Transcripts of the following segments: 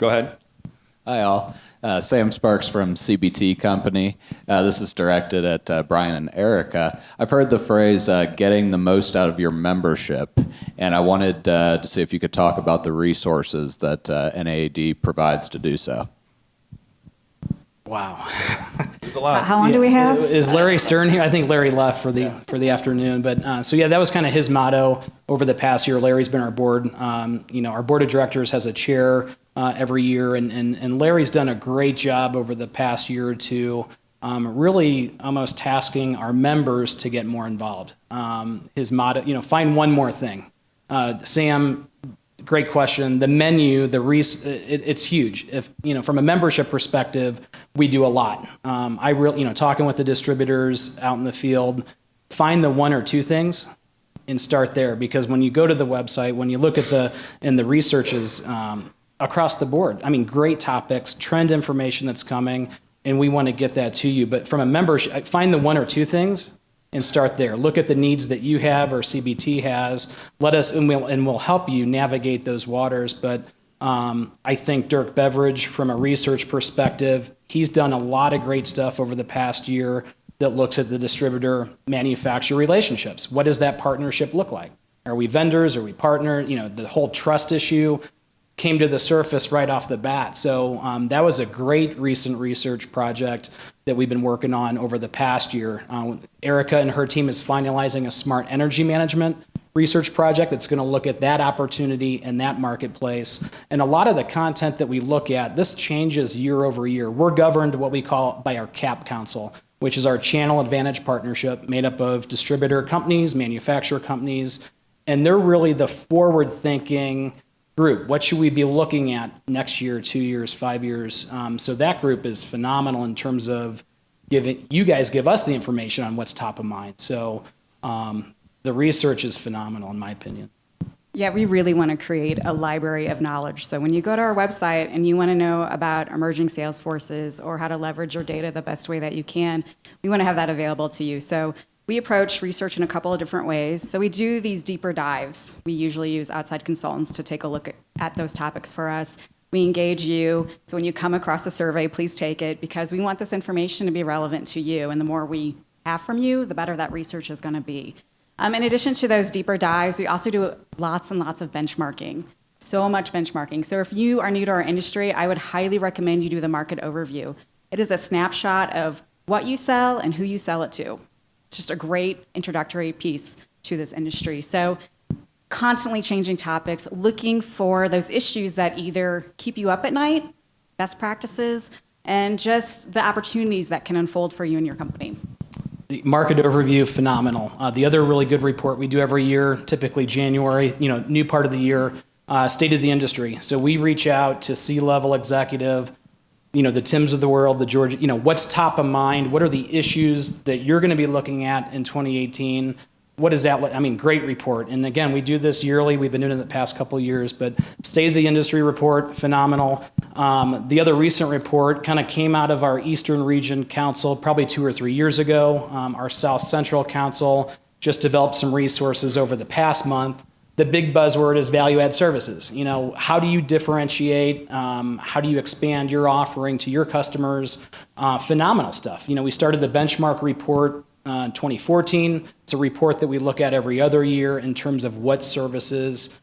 Go ahead. Hi, all. Sam Sparks from CBT Company. This is directed at Brian and Erika. I've heard the phrase getting the most out of your membership, and I wanted to see if you could talk about the resources that NAED provides to do so. Wow. There's a lot. How long do we have? Is Larry Stern here? I think Larry left for the afternoon. But so yeah, that was kind of his motto over the past year. Larry's been our board. Our board of directors has a chair every year, and Larry's done a great job over the past year or two, really almost tasking our members to get more involved. His motto, find one more thing. Sam, great question. The menu, it's huge. If from a membership perspective, we do a lot. I really, talking with the distributors out in the field, find the one or two things and start there. Because when you go to the website, when you look at the researches across the board, great topics, trend information that's coming, and we want to get that to you. But from a membership, find the one or two things and start there. Look at the needs that you have or CBT has. Let us, and we'll help you navigate those waters. But I think Dirk Beveridge, from a research perspective, he's done a lot of great stuff over the past year that looks at the distributor-manufacturer relationships. What does that partnership look like? Are we vendors? Are we partner? The whole trust issue came to the surface right off the bat. So that was a great recent research project that we've been working on over the past year. Erika and her team is finalizing a smart energy management research project that's going to look at that opportunity and that marketplace. And a lot of the content that we look at, this changes year over year. We're governed what we call by our CAP Council, which is our Channel Advantage Partnership made up of distributor companies, manufacturer companies, and they're really the forward-thinking group. What should we be looking at next year, 2 years, 5 years? So that group is phenomenal in terms of you guys give us the information on what's top of mind. So the research is phenomenal in my opinion. Yeah, we really want to create a library of knowledge. So when you go to our website and you want to know about emerging sales forces or how to leverage your data the best way that you can, we want to have that available to you. So we approach research in a couple of different ways. So we do these deeper dives. We usually use outside consultants to take a look at those topics for us. We engage you. So when you come across a survey, please take it because we want this information to be relevant to you. And the more we have from you, the better that research is going to be. In addition to those deeper dives, we also do lots and lots of benchmarking. So much benchmarking. So if you are new to our industry, I would highly recommend you do the market overview. It is a snapshot of what you sell and who you sell it to. It's just a great introductory piece to this industry. So constantly changing topics, looking for those issues that either keep you up at night, best practices, and just the opportunities that can unfold for you and your company. The market overview, phenomenal. The other really good report we do every year, typically January, new part of the year, state of the industry. So we reach out to C-level executive, the Tims of the world, the Georgia, what's top of mind? What are the issues that you're going to be looking at in 2018? What is that? Great report. And again, we do this yearly. We've been doing it the past couple of years, but state of the industry report, phenomenal. The other recent report kind of came out of our Eastern Region Council probably 2 or 3 years ago. Our South Central Council just developed some resources over the past month. The big buzzword is value-add services. How do you differentiate? How do you expand your offering to your customers? Phenomenal stuff. We started the benchmark report 2014. It's a report that we look at every other year in terms of what services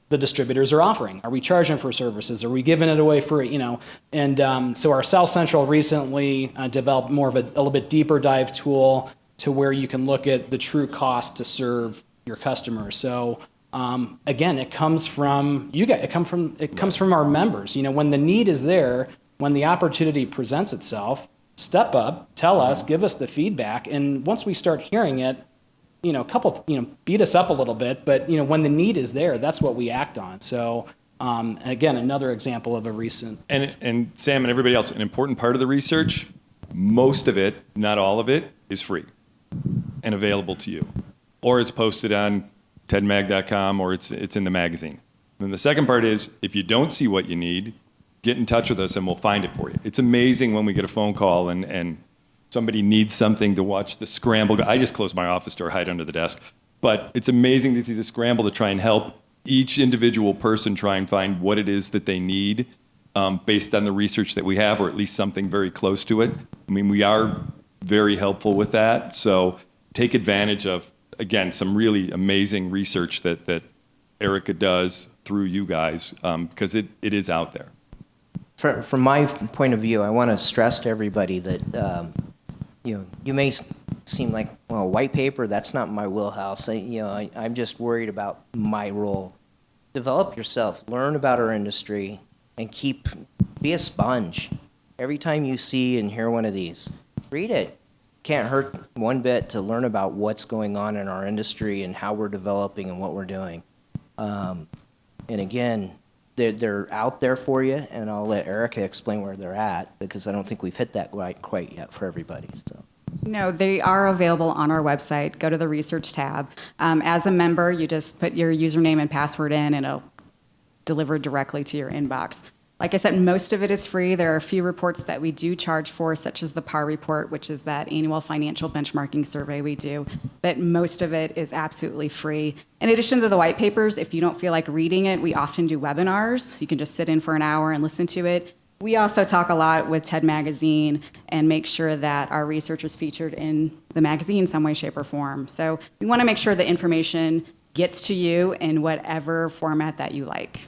the distributors are offering. Are we charging for services? Are we giving it away for, And so our South Central recently developed more of a little bit deeper dive tool to where you can look at the true cost to serve your customers. So again, it comes from you guys. It comes from our members. When the need is there, when the opportunity presents itself, step up, tell us, give us the feedback, and once we start hearing it, beat us up a little bit, but when the need is there, that's what we act on. So again, another example of a recent. And Sam and everybody else, an important part of the research, most of it, not all of it, is free and available to you, or it's posted on TenEyck.com, or it's in the magazine. And the second part is, if you don't see what you need, get in touch with us and we'll find it for you. It's amazing when we get a phone call and somebody needs something to watch the scramble. I just close my office door, hide under the desk. But it's amazing to see the scramble to try and help each individual person try and find what it is that they need based on the research that we have, or at least something very close to it. I mean, we are very helpful with that. So take advantage of, again, some really amazing research that Erika does through you guys, because it is out there. From my point of view, I want to stress to everybody that you may seem like, well, white paper, that's not my wheelhouse. I'm just worried about my role. Develop yourself, learn about our industry, and be a sponge. Every time you see and hear one of these, read it. Can't hurt one bit to learn about what's going on in our industry and how we're developing and what we're doing. And again, they're out there for you, and I'll let Erika explain where they're at, because I don't think we've hit that quite yet for everybody. So. No, they are available on our website. Go to the research tab. As a member, you just put your username and password in, and it'll deliver directly to your inbox. Like I said, most of it is free. There are a few reports that we do charge for, such as the PAR report, which is that annual financial benchmarking survey we do. But most of it is absolutely free. In addition to the white papers, if you don't feel like reading it, we often do webinars. So you can just sit in for an hour and listen to it. We also talk a lot with TED Magazine and make sure that our research is featured in the magazine some way, shape, or form. So we want to make sure the information gets to you in whatever format that you like.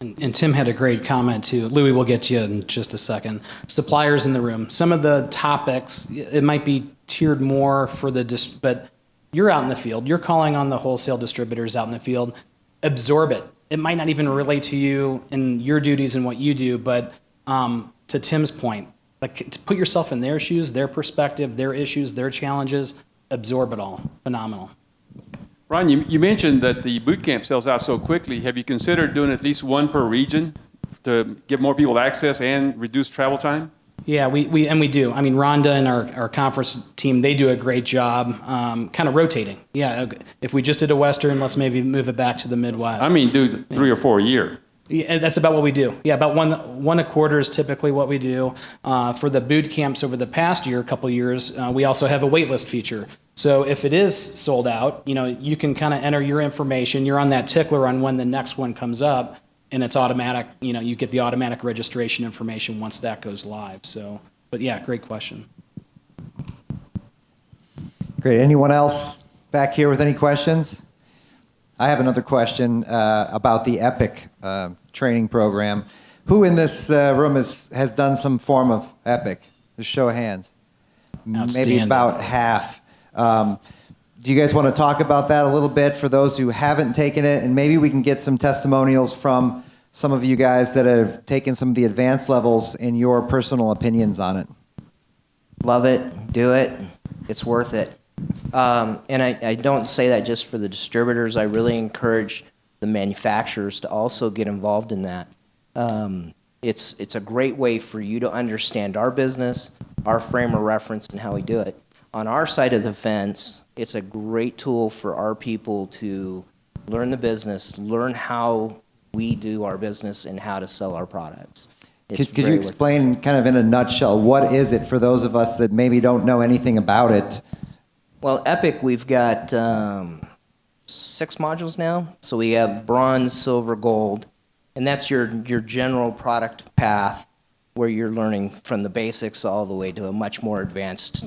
And Tim had a great comment too. Louis, we'll get to you in just a second. Suppliers in the room. Some of the topics, it might be tiered more for but you're out in the field. You're calling on the wholesale distributors out in the field. Absorb it. It might not even relate to you and your duties and what you do, but to Tim's point, like, to put yourself in their shoes, their perspective, their issues, their challenges, absorb it all. Phenomenal. Ron, you mentioned that the boot camp sells out so quickly. Have you considered doing at least one per region to give more people access and reduce travel time? Yeah, we do. I mean, Rhonda and our conference team, they do a great job kind of rotating. Yeah, if we just did a Western, let's maybe move it back to the Midwest. I mean, do 3 or 4 a year. Yeah, that's about what we do. Yeah, about one a quarter is typically what we do. For the boot camps over the past couple years, we also have a waitlist feature. So if it is sold out, you can kind of enter your information. You're on that tickler on when the next one comes up, and it's automatic. You get the automatic registration information once that goes live. So, but yeah, great question. Great. Anyone else back here with any questions? I have another question about the EPIC training program. Who in this room has done some form of EPIC? Just show of hands. Maybe about half. Do you guys want to talk about that a little bit for those who haven't taken it? And maybe we can get some testimonials from some of you guys that have taken some of the advanced levels and your personal opinions on it. Love it. Do it. It's worth it. And I don't say that just for the distributors. I really encourage the manufacturers to also get involved in that. It's a great way for you to understand our business, our frame of reference, and how we do it. On our side of the fence, it's a great tool for our people to learn the business, learn how we do our business, and how to sell our products. Could you explain kind of in a nutshell, what is it for those of us that maybe don't know anything about it? Well, EPIC, we've got 6 modules now. So we have bronze, silver, gold, and that's your general product path where you're learning from the basics all the way to a much more advanced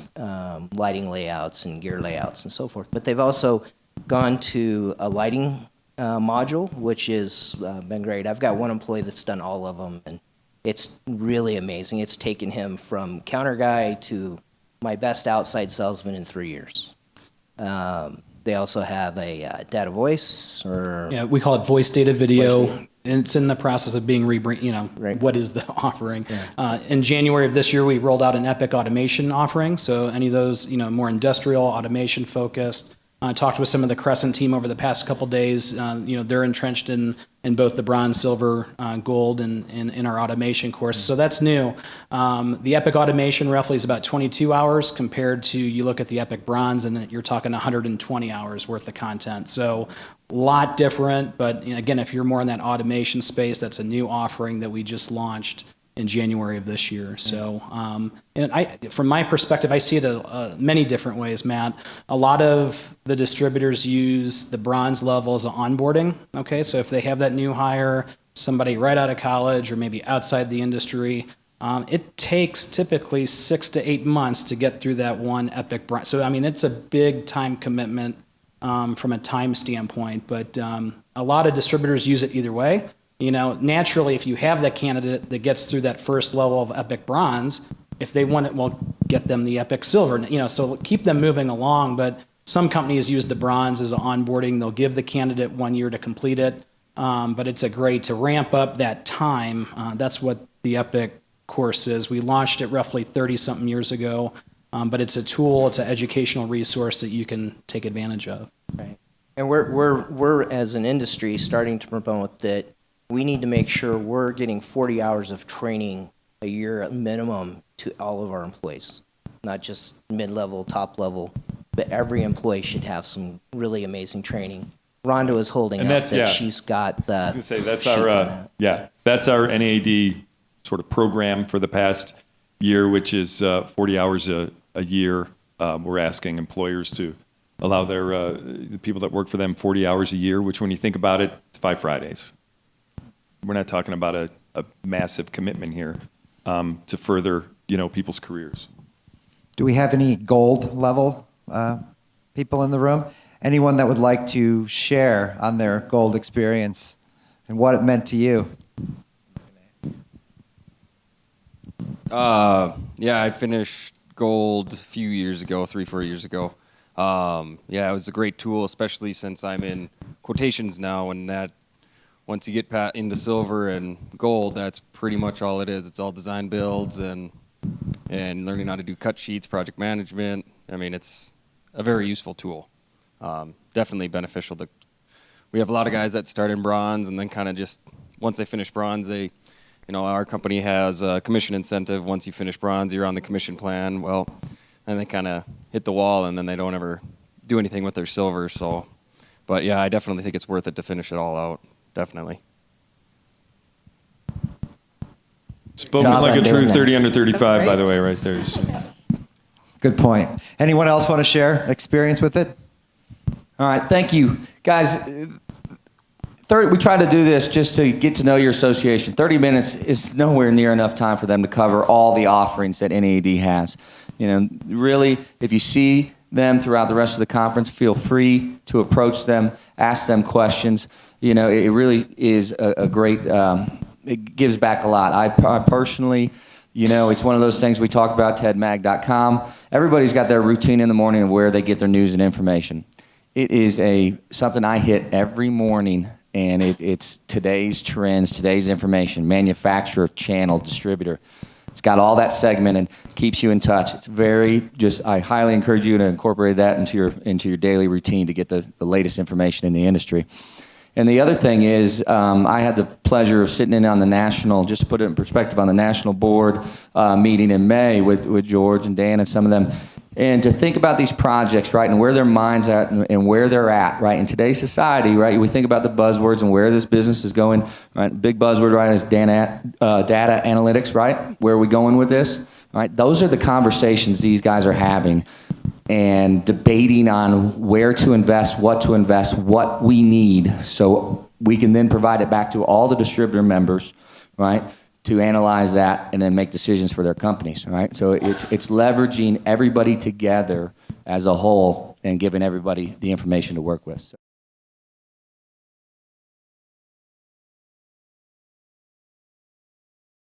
lighting layouts and gear layouts and so forth. But they've also gone to a lighting module, which has been great. I've got one employee that's done all of them, and it's really amazing. It's taken him from counter guy to my best outside salesman in 3 years. They also have a data voice, or yeah, we call it voice data video, and it's in the process of being Right. What is the offering? Yeah. In January of this year, we rolled out an EPIC automation offering. So any of those, more industrial automation focused. Talked with some of the Crescent team over the past couple days. They're entrenched in both the bronze, silver, gold, and in our automation course. So that's new. The EPIC automation roughly is about 22 hours compared to, you look at the EPIC bronze and you're talking 120 hours worth of content. So a lot different, but again, if you're more in that automation space, that's a new offering that we just launched in January of this year. So, from my perspective, I see it many different ways, Matt. A lot of the distributors use the bronze level as onboarding. Okay, so if they have that new hire, somebody right out of college or maybe outside the industry, it takes typically 6 to 8 months to get through that one epic bronze. So, I mean, it's a big time commitment from a time standpoint, but a lot of distributors use it either way. You know, naturally, if you have that candidate that gets through that first level of epic bronze, if they want it, we'll get them the epic silver. You know, so keep them moving along, but some companies use the bronze as an onboarding. They'll give the candidate 1 year to complete it, but it's a great to ramp up that time. That's what the epic course is. We launched it roughly 30-something years ago, but it's a tool, it's an educational resource that you can take advantage of. Right. And we're as an industry starting to promote that we need to make sure we're getting 40 hours of training a year at minimum to all of our employees, not just mid-level, top level, but every employee should have some really amazing training. Rhonda is holding And up that's- that yeah. she's got the I was gonna say, that's sheets our on that. that's our NAED sort of program for the past year, which is 40 hours a year. We're asking employers to allow their the people that work for them 40 hours a year, which when you think about it, it's 5 Fridays. We're not talking about a massive commitment here to further, you know, people's careers. Do we have any gold level people in the room? Anyone that would like to share on their gold experience and what it meant to you? Yeah, I finished gold a few years ago, 3-4 years ago. Yeah, it was a great tool, especially since I'm in quotations now, and that once you get into silver and gold, that's pretty much all it is. It's all design builds and learning how to do cut sheets, project management. I mean, it's a very useful tool. Definitely beneficial. We have a lot of guys that start in bronze and then kind of just, once they finish bronze, you know, our company has a commission incentive. Once you finish bronze, you're on the commission plan. Well, and they kind of hit the wall, and then they don't ever do anything with their silver. So, but yeah, I definitely think it's worth it to finish it all out. Definitely. Spoken Job like on a true doing that. 30 under 35, by great. the way, right there. So. Good point. Anyone else want to share experience with it? All right, thank you. Guys, we try to do this just to get to know your association. 30 minutes is nowhere near enough time for them to cover all the offerings that NAED has. You know, really, if you see them throughout the rest of the conference, feel free to approach them, ask them questions. You know, it really is a great, it gives back a lot. I personally, you know, it's one of those things we talk about, TenEyck.com. Everybody's got their routine in the morning of where they get their news and information. It is something I hit every morning, and it's today's trends, today's information, manufacturer, channel, distributor. It's got all that segmented, keeps you in touch. It's I highly encourage you to incorporate that into your daily routine to get the latest information in the industry. And the other thing is, I had the pleasure of sitting in on the national, just to put it in perspective, on the national board meeting in May with George and Dan and some of them. And to think about these projects, right, and where their minds at and where they're at, right, in today's society, right, we think about the buzzwords and where this business is going, right, big buzzword, right, is data analytics, right, where are we going with this, right, those are the conversations these guys are having and debating on where to invest, what we need, so we can then provide it back to all the distributor members, right, to analyze that and then make decisions for their companies, right? So it's leveraging everybody together as a whole and giving everybody the information to work with. So.